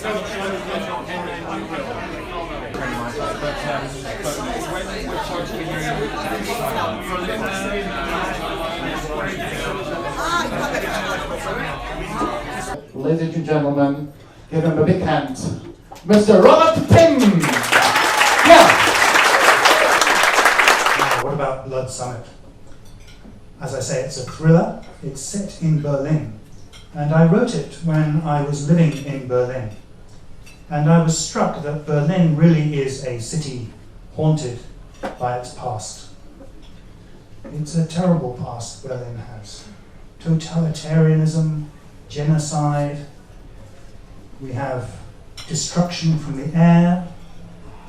Ladies and gentlemen, give him a big hand. Mr. Robert Pimm! Yeah! What about Blood Summit? As I say, it's a thriller. It's set in Berlin. And I wrote it when I was living in Berlin. And I was struck that Berlin really is a city haunted by its past. It's a terrible past Berlin has. Totalitarianism, genocide, we have destruction from the air,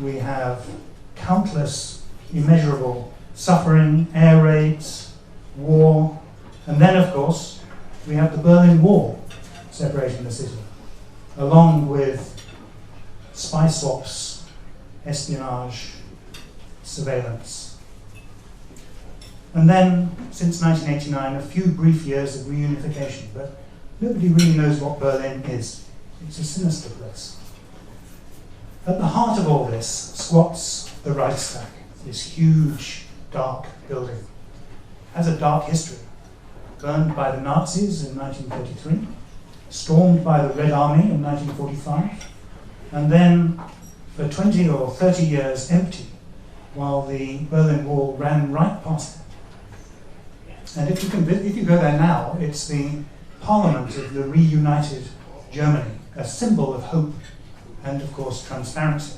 we have countless, immeasurable suffering, air raids, war, and then of course we have the Berlin Wall separating the city, along with spy swaps, espionage, surveillance. And then, since 1989, a few brief years of reunification, but nobody really knows what Berlin is. It's a sinister place. At the heart of all this squats the Reichstag, this huge, dark building. It has a dark history. Burned by the Nazis in 1933, stormed by the Red Army in 1945, and then for 20 or 30 years empty while the Berlin Wall ran right past it. And if you go there now, it's the parliament of the reunited Germany, a symbol of hope and, of course, transparency.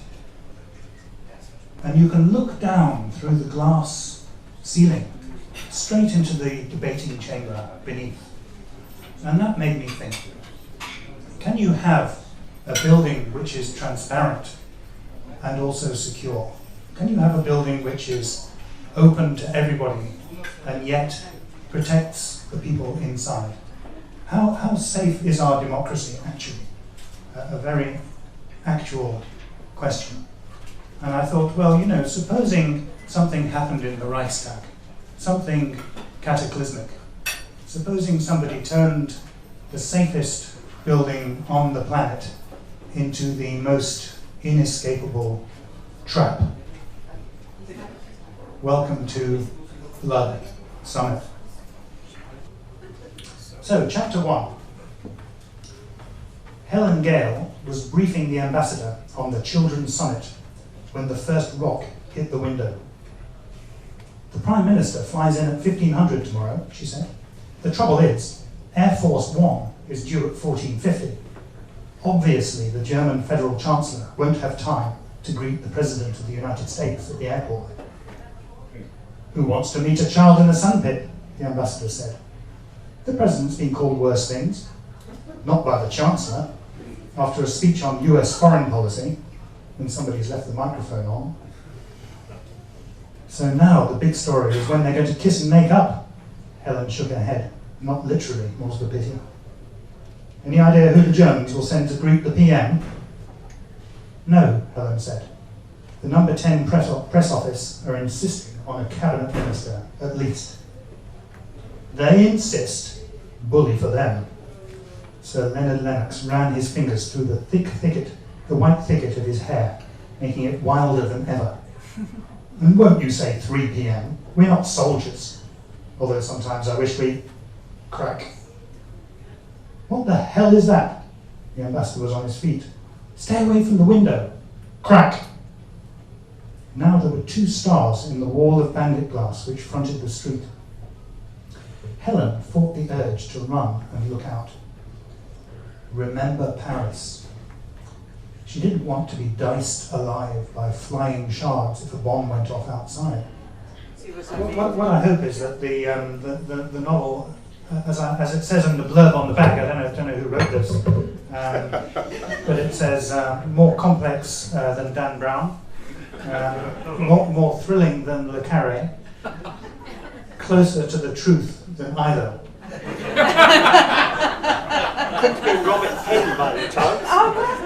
And you can look down through the glass ceiling straight into the debating chamber beneath. And that made me think, can you have a building which is transparent and also secure? Can you have a building which is open to everybody and yet protects the people inside? How safe is our democracy actually? A very actual question. And I thought, well, supposing something happened in the Reichstag, something cataclysmic. Supposing somebody turned the safest building on the planet into the most inescapable trap. Welcome to Blood Summit. So, chapter 1. Helen Gale was briefing the ambassador on the Children's Summit when the first rock hit the window. The Prime Minister flies in at 1500 tomorrow, she said. The trouble is, Air Force One is due at 1450. Obviously, the German Federal Chancellor won't have time to greet the President of the United States at the airport. Who wants to meet a child in a sandpit? The ambassador said. The President's been called worse things. Not by the Chancellor. After a speech on US foreign policy, when somebody's left the microphone on. So now the big story is when they're going to kiss and make up. Helen shook her head. Not literally, more's the pity. Any idea who the Germans will send to greet the PM? No, Helen said. The number 10 press office are insisting on a cabinet minister, at least. They insist. Bully for them. Sir Leonard Lennox ran his fingers through the white thicket of his hair, making it wilder than ever. And won't you say 3 p.m? We're not soldiers. Although sometimes I wish we... Crack. What the hell is that? The ambassador was on his feet. Stay away from the window. Crack. Now there were 2 stars in the wall of bandit glass which fronted the street. Helen fought the urge to run and look out. Remember Paris. She didn't want to be diced alive by flying shards if a bomb went off outside. What I hope is that the novel, as it says in the blurb on the back, I don't know who wrote this, but it says more complex than Dan Brown, more thrilling than Le Carré, closer to the truth than either. Could be Robert Pimm by the time.